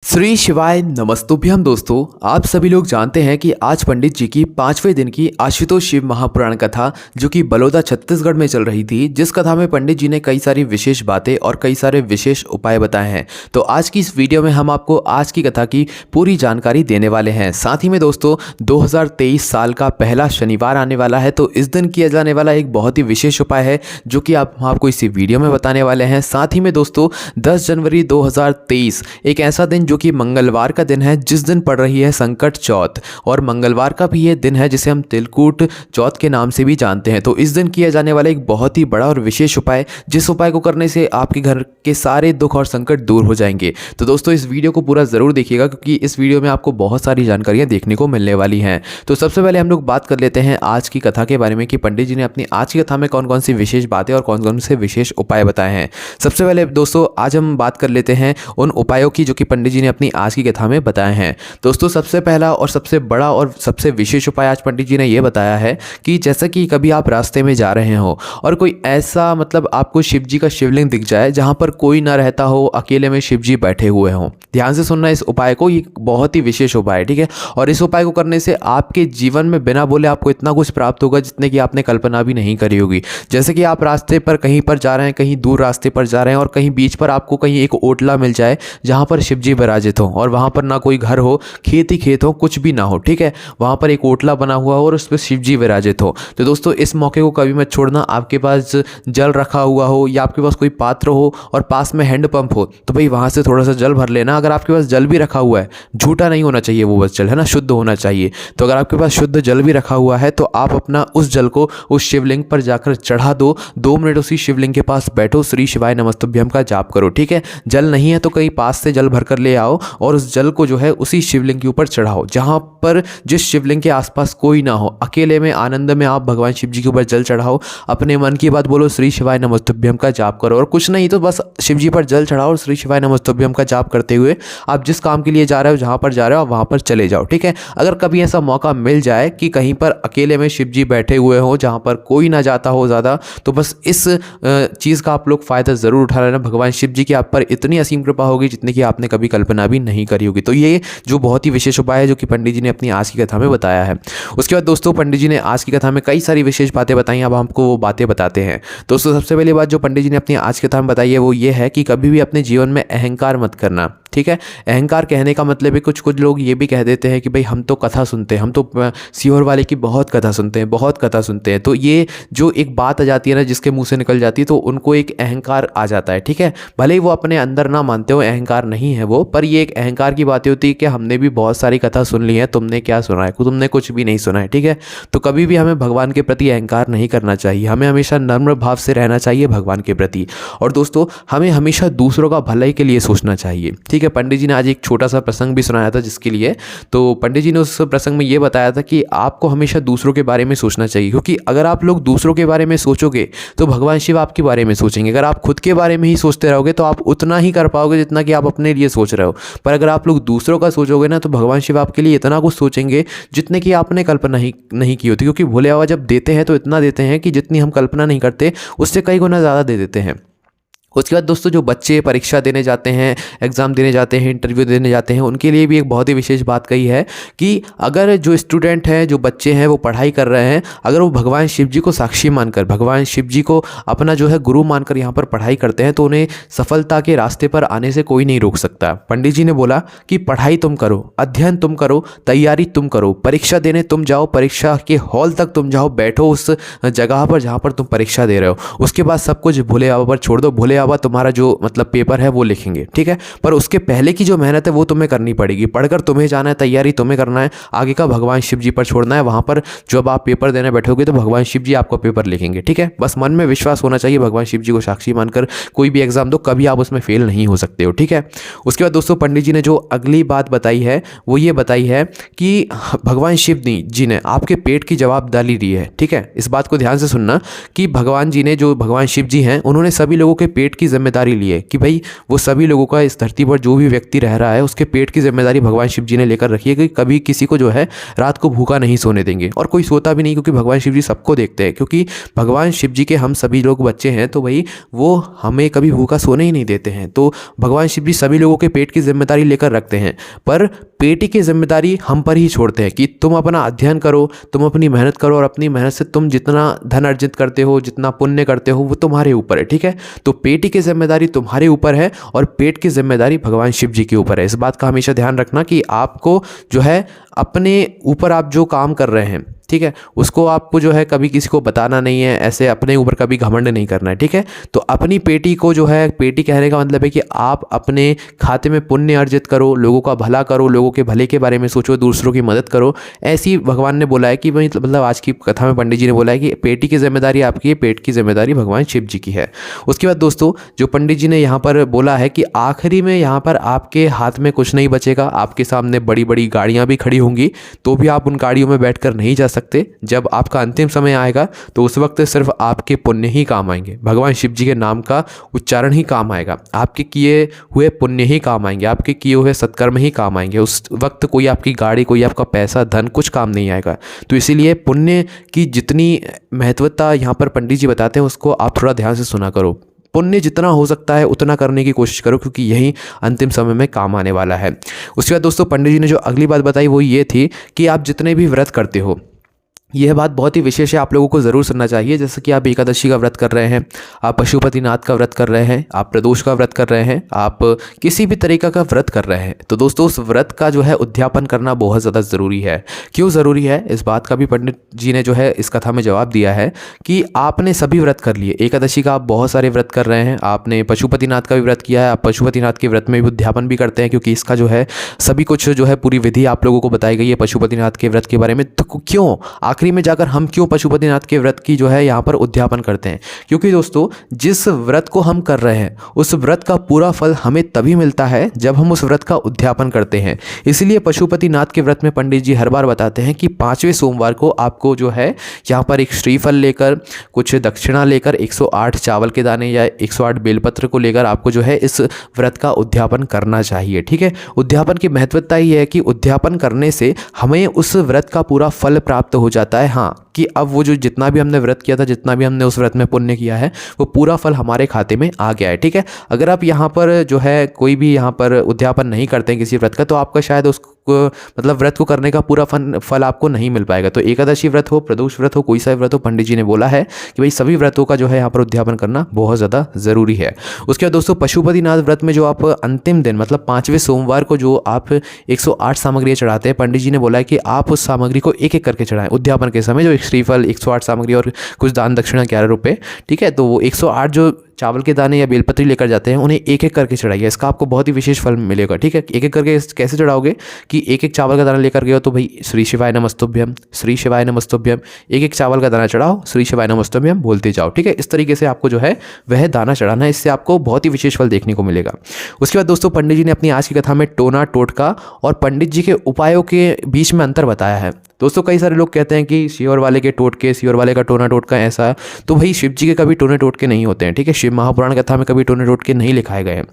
श्री शिवाय नमस्तुभ्यम। दोस्तों, आप सभी लोग जानते हैं कि आज पंडित जी की 5वें दिन की आशुतोष शिव महापुराण कथा जो कि बलौदा छत्तीसगढ़ में चल रही थी, जिस कथा में पंडित जी ने कई सारी विशेष बातें और कई सारे विशेष उपाय बताए हैं। तो आज की इस वीडियो में हम आपको आज की कथा की पूरी जानकारी देने वाले हैं। साथ ही में दोस्तों 2023 साल का पहला शनिवार आने वाला है, तो इस दिन किया जाने वाला एक बहुत ही विशेष उपाय है जो कि हम आपको इसी वीडियो में बताने वाले हैं। साथ ही में दोस्तों 10 जनवरी 2023 एक ऐसा दिन जो कि मंगलवार का दिन है, जिस दिन पड़ रही है संकट चौथ, और मंगलवार का भी ये दिन है जिसे हम तिलकूट चौथ के नाम से भी जानते हैं। तो इस दिन किया जाने वाला एक बहुत ही बड़ा और विशेष उपाय, जिस उपाय को करने से आपके घर के सारे दुख और संकट दूर हो जाएंगे। तो दोस्तों इस वीडियो को पूरा जरूर देखिएगा, क्योंकि इस वीडियो में आपको बहुत सारी जानकारियां देखने को मिलने वाली हैं। तो सबसे पहले हम लोग बात कर लेते हैं आज की कथा के बारे में कि पंडित जी ने अपनी आज की कथा में कौन कौन सी विशेष बातें और कौन कौन से विशेष उपाय बताए हैं। सबसे पहले दोस्तों आज हम बात कर लेते हैं उन उपायों की जो कि पंडित जी ने अपनी आज की कथा में बताए हैं। दोस्तों सबसे पहला और सबसे बड़ा और सबसे विशेष उपाय आज पंडित जी ने यह बताया है कि जैसा कि कभी आप रास्ते में जा रहे हो और कोई ऐसा आपको शिव जी का शिवलिंग दिख जाए जहां पर कोई ना रहता हो, अकेले में शिव जी बैठे हुए हों। ध्यान से सुनना इस उपाय को, ये बहुत ही विशेष उपाय है, ठीक है। और इस उपाय को करने से आपके जीवन में बिना बोले आपको इतना कुछ प्राप्त होगा जितने की आपने कल्पना भी नहीं करी होगी। जैसे कि आप रास्ते पर कहीं पर जा रहे हैं, कहीं दूर रास्ते पर जा रहे हैं और कहीं बीच पर आपको कहीं एक ओटला मिल जाए जहां पर शिव जी विराजित हो और वहां पर ना कोई घर हो, खेत ही खेत हो, कुछ भी ना हो, ठीक है। वहां पर एक ओटला बना हुआ हो और उस पर शिव जी विराजित हो। तो दोस्तों इस मौके को कभी मत छोड़ना। आपके पास जल रखा हुआ हो या आपके पास कोई पात्र हो और पास में हैंड पंप हो तो भाई वहां से थोड़ा सा जल भर लेना। अगर आपके पास जल भी रखा हुआ है, झूठा नहीं होना चाहिए वो बस जल, है ना, शुद्ध होना चाहिए। तो अगर आपके पास शुद्ध जल भी रखा हुआ है तो आप अपना उस जल को उस शिवलिंग पर जाकर चढ़ा दो। 2 मिनट उसी शिवलिंग के पास बैठो, श्री शिवाय नमस्तुभ्यम का जाप करो, ठीक है। जल नहीं है तो कहीं पास से जल भर कर ले आओ और उस जल को जो है उसी शिवलिंग के ऊपर चढ़ाओ, जहां पर जिस शिवलिंग के आसपास कोई ना हो। अकेले में आनंद में आप भगवान शिव जी के ऊपर जल चढ़ाओ, अपने मन की बात बोलो, श्री शिवाय नमस्तुभ्यम का जाप करो। और कुछ नहीं तो बस शिव जी पर जल चढ़ाओ और श्री शिवाय नमस्तुभ्यम का जाप करते हुए आप जिस काम के लिए जा रहे हो, जहां पर जा रहे हो, आप वहां पर चले जाओ, ठीक है। अगर कभी ऐसा मौका मिल जाए कि कहीं पर अकेले में शिव जी बैठे हुए हो जहां पर कोई ना जाता हो ज़्यादा, तो बस इस चीज़ का आप लोग फ़ायदा ज़रूर उठा लेना। भगवान शिव जी की आप पर इतनी असीम कृपा होगी जितनी कि आपने कभी कल्पना भी नहीं करी होगी। तो ये जो बहुत ही विशेष उपाय है जो कि पंडित जी ने अपनी आज की कथा में बताया है। उसके बाद दोस्तों पंडित जी ने आज की कथा में कई सारी विशेष बातें बताई। अब हमको वो बातें बताते हैं। दोस्तों सबसे पहली बात जो पंडित जी ने अपनी आज की कथा में बताई है वो ये है कि कभी भी अपने जीवन में अहंकार मत करना, ठीक है। अहंकार कहने का मतलब है कुछ लोग ये भी कह देते हैं कि भाई हम तो कथा सुनते हैं, हम तो सीहोर वाले की बहुत कथा सुनते हैं, बहुत कथा सुनते हैं। तो ये जो एक बात आ जाती है ना जिसके मुंह से निकल जाती है तो उनको एक अहंकार आ जाता है, ठीक है। भले ही वो अपने अंदर ना मानते हो अहंकार नहीं है वो, पर ये एक अहंकार की बातें होती है कि हमने भी बहुत सारी कथा सुन ली है, तुमने क्या सुना है, तुमने कुछ भी नहीं सुना है, ठीक है। तो कभी भी हमें भगवान के प्रति अहंकार नहीं करना चाहिए, हमें हमेशा नम्र भाव से रहना चाहिए भगवान के प्रति। और दोस्तों हमें हमेशा दूसरों का भलाई के लिए सोचना चाहिए, ठीक है। पंडित जी ने आज एक छोटा सा प्रसंग भी सुनाया था जिसके लिए, तो पंडित जी ने उस प्रसंग में ये बताया था कि आपको हमेशा दूसरों के बारे में सोचना चाहिए, क्योंकि अगर आप लोग दूसरों के बारे में सोचोगे तो भगवान शिव आपके बारे में सोचेंगे। अगर आप खुद के बारे में ही सोचते रहोगे तो आप उतना ही कर पाओगे जितना कि आप अपने लिए सोच रहे हो। पर अगर आप लोग दूसरों का सोचोगे ना तो भगवान शिव आपके लिए इतना कुछ सोचेंगे जितने की आपने कल्पना ही नहीं की होती, क्योंकि भोले बाबा जब देते हैं तो इतना देते हैं कि जितनी हम कल्पना नहीं करते उससे कई गुना ज़्यादा दे देते हैं। उसके बाद दोस्तों जो बच्चे परीक्षा देने जाते हैं, एग्ज़ाम देने जाते हैं, इंटरव्यू देने जाते हैं, उनके लिए भी एक बहुत ही विशेष बात कही है कि अगर जो स्टूडेंट हैं, जो बच्चे हैं वो पढ़ाई कर रहे हैं, अगर वो भगवान शिव जी को साक्षी मानकर, भगवान शिव जी को अपना जो है गुरु मानकर यहाँ पर पढ़ाई करते हैं तो उन्हें सफलता के रास्ते पर आने से कोई नहीं रोक सकता। पंडित जी ने बोला कि पढ़ाई तुम करो, अध्ययन तुम करो, तैयारी तुम करो, परीक्षा देने तुम जाओ, परीक्षा के हॉल तक तुम जाओ, बैठो उस जगह पर जहाँ पर तुम परीक्षा दे रहे हो। उसके बाद सब कुछ भोले बाबा पर छोड़ दो, भोले बाबा तुम्हारा जो पेपर है वो लिखेंगे, ठीक है। पर उसके पहले की जो मेहनत है वो तुम्हें करनी पड़ेगी। पढ़कर तुम्हें जाना है, तैयारी तुम्हें करना है, आगे का भगवान शिव जी पर छोड़ना है। वहां पर जब आप पेपर देने बैठोगे तो भगवान शिव जी आपका पेपर लिखेंगे, ठीक है। बस मन में विश्वास होना चाहिए, भगवान शिव जी को साक्षी मानकर कोई भी एग्जाम दो, कभी आप उसमें फेल नहीं हो सकते हो, ठीक है। उसके बाद दोस्तों पंडित जी ने जो अगली बात बताई है वो ये बताई है कि भगवान शिव जी ने आपके पेट की जवाबदारी ली है, ठीक है। इस बात को ध्यान से सुनना कि भगवान जी ने, जो भगवान शिव जी हैं, उन्होंने सभी लोगों के पेट पेट की जिम्मेदारी ली है कि भाई वो सभी लोगों का, इस धरती पर जो भी व्यक्ति रह रहा है उसके पेट की जिम्मेदारी भगवान शिव जी ने लेकर रखी है कि कभी किसी को जो है रात को भूखा नहीं सोने देंगे। और कोई सोता भी नहीं, क्योंकि भगवान शिव जी सबको देखते हैं, क्योंकि भगवान शिव जी के हम सभी लोग बच्चे हैं, तो भाई वो हमें कभी भूखा सोने ही नहीं देते हैं। तो भगवान शिव जी सभी लोगों के पेट की जिम्मेदारी लेकर रखते हैं, पर पेट की जिम्मेदारी हम पर ही छोड़ते हैं कि तुम अपना अध्ययन करो, तुम अपनी मेहनत करो, और अपनी मेहनत से तुम जितना धन अर्जित करते हो, जितना पुण्य करते हो, वो तुम्हारे ऊपर है। ठीक है, तो पेट की जिम्मेदारी तुम्हारे ऊपर है और पेट की जिम्मेदारी भगवान शिव जी के ऊपर है। इस बात का हमेशा ध्यान रखना कि आपको जो है अपने ऊपर आप जो काम कर रहे हैं, ठीक है, उसको आपको जो है कभी किसी को बताना नहीं है, ऐसे अपने ऊपर कभी घमंड नहीं करना है। ठीक है, तो अपनी पेटी को जो है, पेटी कहने का मतलब है कि आप अपने खाते में पुण्य अर्जित करो, लोगों का भला करो, लोगों के भले के बारे में सोचो, दूसरों की मदद करो। ऐसी भगवान ने बोला है कि भाई, मतलब आज की कथा में पंडित जी ने बोला है कि पेटी की जिम्मेदारी आपकी है, पेट की जिम्मेदारी भगवान शिव जी की है। उसके बाद दोस्तों, जो पंडित जी ने यहाँ पर बोला है कि आखिरी में यहाँ पर आपके हाथ में कुछ नहीं बचेगा, आपके सामने बड़ी बड़ी गाड़ियाँ भी खड़ी होंगी, तो भी आप उन गाड़ियों में बैठकर नहीं जा सकते। जब आपका अंतिम समय आएगा तो उस वक्त सिर्फ आपके पुण्य ही काम आएंगे, भगवान शिव जी के नाम का उच्चारण ही काम आएगा, आपके किए हुए पुण्य ही काम आएंगे, आपके किए हुए सत्कर्म ही काम आएंगे। उस वक्त कोई आपकी गाड़ी, कोई आपका पैसा, धन, कुछ काम नहीं आएगा। तो इसीलिए पुण्य की जितनी महत्वता यहाँ पर पंडित जी बताते हैं, उसको आप थोड़ा ध्यान से सुना करो। पुण्य जितना हो सकता है उतना करने की कोशिश करो, क्योंकि यही अंतिम समय में काम आने वाला है। उसके बाद दोस्तों, पंडित जी ने जो अगली बात बताई वो ये थी कि आप जितने भी व्रत करते हो, यह बात बहुत ही विशेष है, आप लोगों को ज़रूर सुनना चाहिए। जैसे कि आप एकादशी का व्रत कर रहे हैं, आप पशुपतिनाथ का व्रत कर रहे हैं, आप प्रदोष का व्रत कर रहे हैं, आप किसी भी तरीका का व्रत कर रहे हैं, तो दोस्तों उस व्रत का जो है उद्यापन करना बहुत ज़्यादा ज़रूरी है। क्यों ज़रूरी है, इस बात का भी पंडित जी ने जो है इस कथा में जवाब दिया है कि आपने सभी व्रत कर लिए। एकादशी का आप बहुत सारे व्रत कर रहे हैं, आपने पशुपतिनाथ का भी व्रत किया है, आप पशुपतिनाथ के व्रत में भी उद्यापन भी करते हैं, क्योंकि इसका जो है सभी कुछ जो है पूरी विधि आप लोगों को बताई गई है पशुपतिनाथ के व्रत के बारे में। तो क्यों आखिरी में जाकर हम क्यों पशुपतिनाथ के व्रत की जो है यहाँ पर उद्यापन करते हैं? क्योंकि दोस्तों जिस व्रत को हम कर रहे हैं उस व्रत का पूरा फल हमें तभी मिलता है जब हम उस व्रत का उद्यापन करते हैं। इसलिए पशुपतिनाथ के व्रत में पंडित जी हर बार बताते हैं कि 5वें सोमवार को आपको जो है यहाँ पर एक श्रीफल लेकर, कुछ दक्षिणा लेकर, 108 चावल के दाने या 108 बेलपत्र को लेकर आपको जो है इस व्रत का उद्यापन करना चाहिए। ठीक है, उद्यापन की महत्वता ही है कि उद्यापन करने से हमें उस व्रत का पूरा फल प्राप्त हो जाता है। हाँ, कि अब वो जो जितना भी हमने व्रत किया था, जितना भी हमने उस व्रत में पुण्य किया है, वो पूरा फल हमारे खाते में आ गया है। ठीक है, अगर आप यहाँ पर जो है कोई भी यहाँ पर उद्यापन नहीं करते हैं किसी व्रत का, तो आपका शायद उसको मतलब व्रत को करने का पूरा फल आपको नहीं मिल पाएगा। तो एकादशी व्रत हो, प्रदोष व्रत हो, कोई सा व्रत हो, पंडित जी ने बोला है कि भाई सभी व्रतों का जो है यहाँ पर उद्यापन करना बहुत ज़्यादा ज़रूरी है। उसके बाद दोस्तों पशुपतिनाथ व्रत में जो आप अंतिम दिन मतलब 5वें सोमवार को जो आप 108 सामग्रियाँ चढ़ाते हैं, पंडित जी ने बोला है कि आप उस सामग्री को एक एक करके चढ़ाएं उद्यापन के समय। जो श्रीफल 108 सामग्री और कुछ दान दक्षिणा 11 रुपये, ठीक है, तो वो 108 जो चावल के दाने या बेलपत्री लेकर जाते हैं उन्हें एक एक करके चढ़ाइए। इसका आपको बहुत ही विशेष फल मिलेगा। ठीक है, एक एक करके कैसे चढ़ाओगे कि एक एक चावल का दाना लेकर गए हो तो भाई श्री शिवाय नमस्तुभ्यम, श्री शिवाय नमस्तुभ्यम, एक एक चावल का दाना चढ़ाओ, श्री शिवाय नमस्तुभ्यम बोलते जाओ। ठीक है, इस तरीके से आपको जो है वह दाना चढ़ाना है, इससे आपको बहुत ही विशेष फल देखने को मिलेगा। उसके बाद दोस्तों पंडित जी ने अपनी आज की कथा में टोना टोटका और पंडित जी के उपायों के बीच में अंतर बताया है। दोस्तों कई सारे लोग कहते हैं कि शिवर वाले के टोटके, शिवर वाले का टोना टोटका ऐसा, तो भाई शिव जी के कभी टोने टोटके नहीं होते हैं। ठीक है, शिव महापुराण कथा में कभी टोने टोटके नहीं लिखाए गए हैं।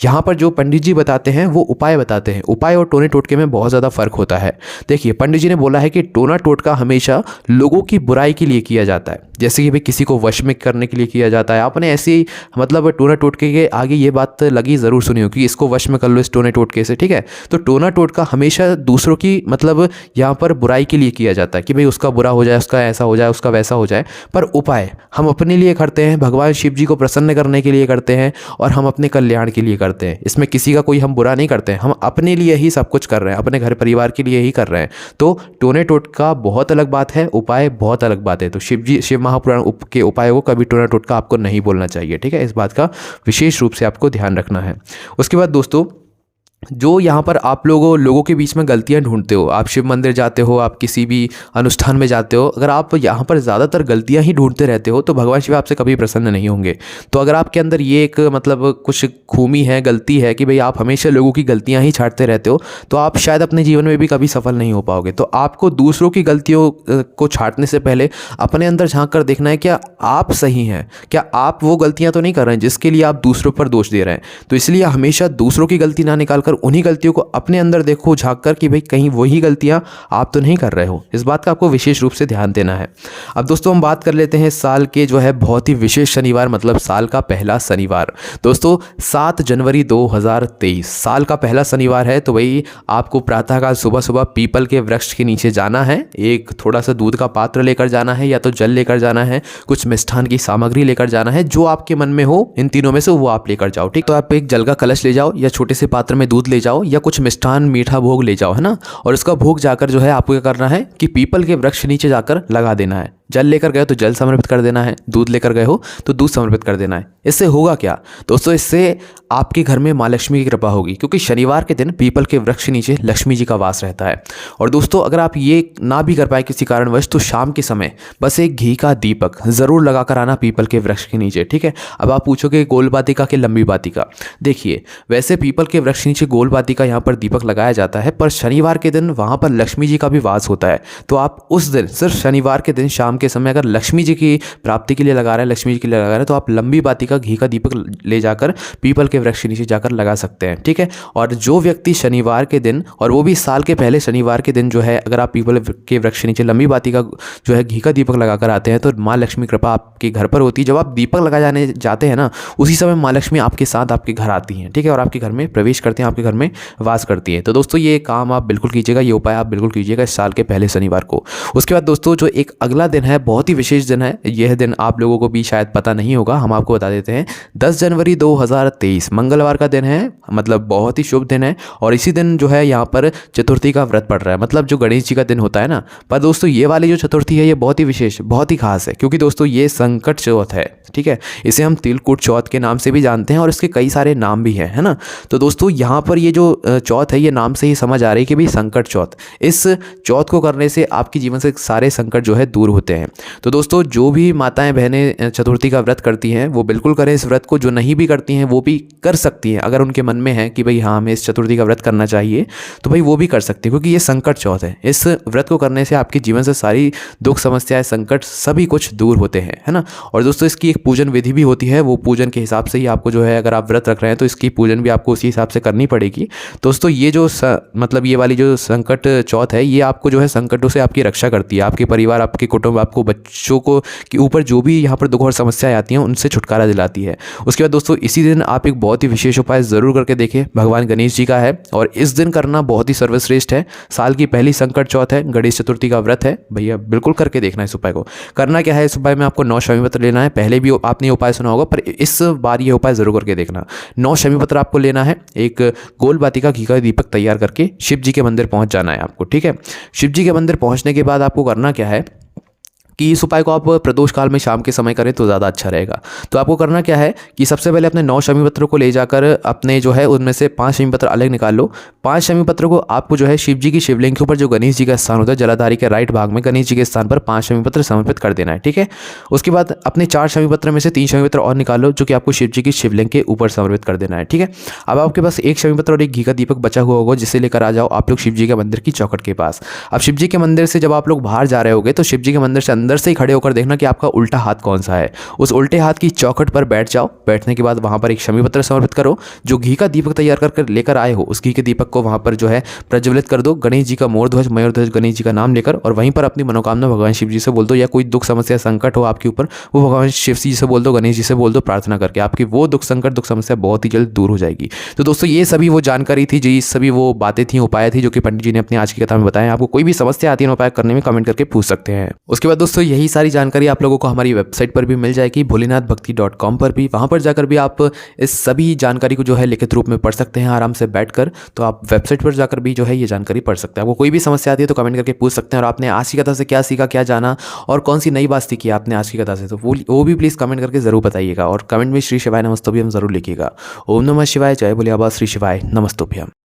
यहाँ पर जो पंडित जी बताते हैं वो उपाय बताते हैं। उपाय और टोने टोटके में बहुत ज़्यादा फर्क होता है। देखिए पंडित जी ने बोला है कि टोना टोटका हमेशा लोगों की बुराई के लिए किया जाता है, जैसे कि भाई किसी को वश में करने के लिए किया जाता है। आपने ऐसी मतलब टोना टोटके के आगे ये बात लगी ज़रूर सुनी हो कि इसको वश में कर लो इस टोने टोटके से। ठीक है, तो टोना टोटका हमेशा दूसरों की मतलब यहाँ पर बुराई के लिए किया जाता है कि भाई उसका बुरा हो जाए, उसका ऐसा हो जाए, उसका वैसा हो जाए। पर उपाय हम अपने लिए करते हैं, भगवान शिव जी को प्रसन्न करने के लिए करते हैं और हम अपने कल्याण के लिए करते हैं। इसमें किसी का कोई हम बुरा नहीं करते हैं, हम अपने लिए ही सब कुछ कर रहे हैं, अपने घर परिवार के लिए ही कर रहे हैं। तो टोने टोटका बहुत अलग बात है, उपाय बहुत अलग बात है। तो शिव महापुराण के उपायों को कभी टोना टोटका आपको नहीं बोलना चाहिए। ठीक है, इस बात का विशेष रूप से आपको ध्यान रखना है। उसके बाद दोस्तों जो यहाँ पर आप लोगों के बीच में गलतियाँ ढूंढते हो, आप शिव मंदिर जाते हो, आप किसी भी अनुष्ठान में जाते हो, अगर आप यहाँ पर ज़्यादातर गलतियाँ ही ढूंढते रहते हो तो भगवान शिव आपसे कभी प्रसन्न नहीं होंगे। तो अगर आपके अंदर ये एक मतलब कुछ खूमी है, गलती है कि भाई आप हमेशा लोगों की गलतियाँ ही छांटते रहते हो, तो आप शायद अपने जीवन में भी कभी सफल नहीं हो पाओगे। तो आपको दूसरों की गलतियों को छांटने से पहले अपने अंदर झांक कर देखना है, क्या आप सही हैं, क्या आप वो गलतियाँ तो नहीं कर रहे हैं जिसके लिए आप दूसरों पर दोष दे रहे हैं। तो इसलिए हमेशा दूसरों की गलती ना निकाल कर उन्हीं गलतियों को अपने अंदर देखो झांक कर कि भाई कहीं वही गलतियां आप तो नहीं कर रहे हो। इस बात का आपको विशेष रूप से ध्यान देना है। अब दोस्तों हम बात कर लेते हैं साल के जो है बहुत ही विशेष शनिवार, मतलब साल का पहला शनिवार। दोस्तों 7 जनवरी 2023 साल का पहला शनिवार है। तो भाई आपको प्रातःकाल सुबह सुबह पीपल के वृक्ष के नीचे जाना है, एक थोड़ा सा दूध का पात्र लेकर जाना है, या तो जल लेकर जाना है, कुछ मिष्ठान की सामग्री लेकर जाना है, जो आपके मन में हो इन तीनों में से वो आप लेकर जाओ। ठीक, तो आप एक जल का कलश ले जाओ, या छोटे से पात्र में दूध ले जाओ, या कुछ मिष्ठान मीठा भोग ले जाओ, है ना। और उसका भोग जाकर जो है आपको क्या करना है कि पीपल के वृक्ष नीचे जाकर लगा देना है। जल लेकर गए हो तो जल समर्पित कर देना है, दूध लेकर गए हो तो दूध समर्पित कर देना है। इससे होगा क्या दोस्तों, इससे आपके घर में माँ लक्ष्मी की कृपा होगी, क्योंकि शनिवार के दिन पीपल के वृक्ष नीचे लक्ष्मी जी का वास रहता है। और दोस्तों अगर आप ये ना भी कर पाए किसी कारणवश, तो शाम के समय बस एक घी का दीपक जरूर लगाकर आना पीपल के वृक्ष के नीचे। ठीक है, अब आप पूछोगे गोल बातिका कि लंबी बातिका। देखिए वैसे पीपल के वृक्ष नीचे गोल बातिका यहाँ पर दीपक लगाया जाता है, पर शनिवार के दिन वहाँ पर लक्ष्मी जी का भी वास होता है। तो आप उस दिन सिर्फ शनिवार के दिन शाम के समय अगर लक्ष्मी जी की प्राप्ति के लिए लगा रहे हैं, लक्ष्मी जी के लिए लगा रहे हैं, तो आप लंबी बातिका घी का दीपक ले जाकर पीपल के वृक्ष के नीचे जाकर लगा सकते हैं। ठीक है, और जो व्यक्ति शनिवार के दिन, और वो भी साल के पहले शनिवार के दिन जो है, अगर आप पीपल के वृक्ष के नीचे लंबी बातिका जो है घी का दीपक लगाकर आते हैं, तो माँ लक्ष्मी कृपा आपके घर पर होती है। जब आप दीपक लगा जाने जाते हैं ना, उसी समय माँ लक्ष्मी आपके साथ आपके घर आती हैं। ठीक है, और आपके घर में प्रवेश करती हैं, आपके घर में वास करती है। तो दोस्तों ये काम आप बिल्कुल कीजिएगा, ये उपाय आप बिल्कुल कीजिएगा इस साल के पहले शनिवार को। उसके बाद दोस्तों जो एक अगला दिन है, बहुत ही विशेष दिन है, यह दिन आप लोगों को भी शायद पता नहीं होगा, हम आपको बता देते हैं। 10 जनवरी 2023 मंगलवार का दिन है, मतलब बहुत ही शुभ दिन है। और इसी दिन जो है यहाँ पर चतुर्थी का व्रत पड़ रहा है, मतलब जो गणेश जी का दिन होता है ना। पर दोस्तों ये वाली जो चतुर्थी है ये बहुत ही विशेष, बहुत ही खास है, क्योंकि दोस्तों ये संकट चौथ है। ठीक है, इसे हम तिलकुट चौथ के नाम से भी जानते हैं, और इसके कई सारे नाम भी हैं, है ना। तो दोस्तों यहाँ पर ये जो चौथ है, ये नाम से ही समझ आ रही है कि भाई संकट चौथ। इस चौथ को करने से आपके जीवन से सारे संकट जो है दूर होते हैं। तो दोस्तों जो भी माताएं बहनें चतुर्थी का व्रत करती हैं वो बिल्कुल करें इस व्रत को। जो नहीं भी करती हैं वो भी कर सकती हैं, अगर उनके मन में है कि भाई हाँ हमें इस चतुर्थी का व्रत करना चाहिए, तो भाई वो भी कर सकती है, क्योंकि ये संकट चौथ है। इस व्रत को करने से आपके जीवन से सारी दुख समस्याएं संकट सभी कुछ दूर होते हैं, है ना। और दोस्तों इसकी एक पूजन विधि भी होती है, वो पूजन के हिसाब से ही आपको जो है, अगर आप व्रत रख रहे हैं तो इसकी पूजन भी आपको उसी हिसाब से करनी पड़ेगी। दोस्तों ये जो मतलब ये वाली जो संकट चौथ है, ये आपको जो है संकटों से आपकी रक्षा करती है, आपके परिवार, आपके कुटुंब, आपको बच्चों को के ऊपर जो भी यहाँ पर दुख और समस्याएं आती हैं उनसे छुटकारा दिलाती है। उसके बाद दोस्तों इसी दिन आप एक बहुत ही विशेष उपाय ज़रूर करके देखें, भगवान गणेश जी का है, और इस दिन करना बहुत ही सर्वश्रेष्ठ है। साल की पहली संकट चौथ है, गणेश चतुर्थी का व्रत है, भैया बिल्कुल करके देखना इस उपाय को। करना क्या है, इस उपाय में आपको 9 शमी पत्र लेना है। पहले भी आपने उपाय सुना होगा, पर इस बार ये उपाय ज़रूर करके देखना। 9 शमी पत्र आपको लेना है, एक गोल बातिका घी का दीपक तैयार करके शिव जी के मंदिर पहुंच जाना है आपको। ठीक है, शिव जी के मंदिर पहुंचने के बाद आपको करना क्या है कि इस उपाय को आप प्रदोष काल में शाम के समय करें तो ज़्यादा अच्छा रहेगा। तो आपको करना क्या है कि सबसे पहले अपने 9 शमी पत्रों को ले जाकर अपने जो है उनमें से 5 शमी पत्र अलग निकाल लो। 5 शमी पत्रों को आपको जो है शिव जी की शिवलिंग के ऊपर, जो गणेश जी का स्थान होता है जलाधारी के राइट भाग में, गणेश जी के स्थान पर 5 शमी पत्र समर्पित कर देना है। ठीक है, उसके बाद अपने 4 शमी पत्र में से 3 शमी पत्र और निकाल लो, जो कि आपको शिव जी की शिवलिंग के ऊपर समर्पित कर देना है। ठीक है, अब आपके पास 1 शमी पत्र और 1 घी का दीपक बचा हुआ होगा, जिसे लेकर आ जाओ आप लोग शिव जी के मंदिर की चौखट के पास। अब शिव जी के मंदिर से जब आप लोग बाहर जा रहे होगे, तो शिव जी के मंदिर से अंदर से ही खड़े होकर कि आपका उल्टा हाथ कौन सा है। उस उल्टे हाथ की चौखट पर बैठ जाओ। बैठने के बाद वहां पर एक शमी पत्र समर्पित करो, जो घी का दीपक तैयार कर लेकर आए हो उस घी के दीपक को वहां पर जो है प्रज्वलित कर दो, गणेश जी का मोर ध्वज मयूर ध्वज गणेश जी का नाम लेकर, और वहीं पर अपनी मनोकामना भगवान शिव जी से बोल दो, या कोई दुख समस्या संकट हो आपके ऊपर, वो भगवान शिव जी से बोल दो, गणेश जी से बोल दो, प्रार्थना करके आपकी वो दुख संकट दुख समस्या बहुत ही जल्द दूर हो जाएगी। तो दोस्तों ये सभी वो जानकारी थी, जी सभी वो बातें थी, उपाय थी, जो कि पंडित जी ने अपनी आज की कथा में बताया। आपको कोई भी समस्या आती है उपाय करने में, कमेंट करके पूछ सकते हैं। उसके बाद दोस्तों यही सारी जानकारी आप लोगों को हमारी वेबसाइट पर भी मिल जाएगी, भोलेनाथभक्ति.com पर भी। वहां पर जाकर भी आप इस सभी जानकारी को जो है लिखित रूप में पढ़ सकते हैं आराम से बैठकर। तो आप वेबसाइट पर जाकर भी जो है ये जानकारी पढ़ सकते हैं। आपको कोई भी समस्या आती है तो कमेंट करके पूछ सकते हैं। और आपने आज की कथा से क्या सीखा, क्या जाना, और कौन सी नई बात सीखी आपने आज की कथा से, तो वो भी प्लीज़ कमेंट करके जरूर बताइएगा। और कमेंट में श्री शिवाय नमस्तुभ्यम जरूर लिखिएगा। ओम नमः शिवाय, जय भोले बाबा, श्री शिवाय नमस्तुभ्यम।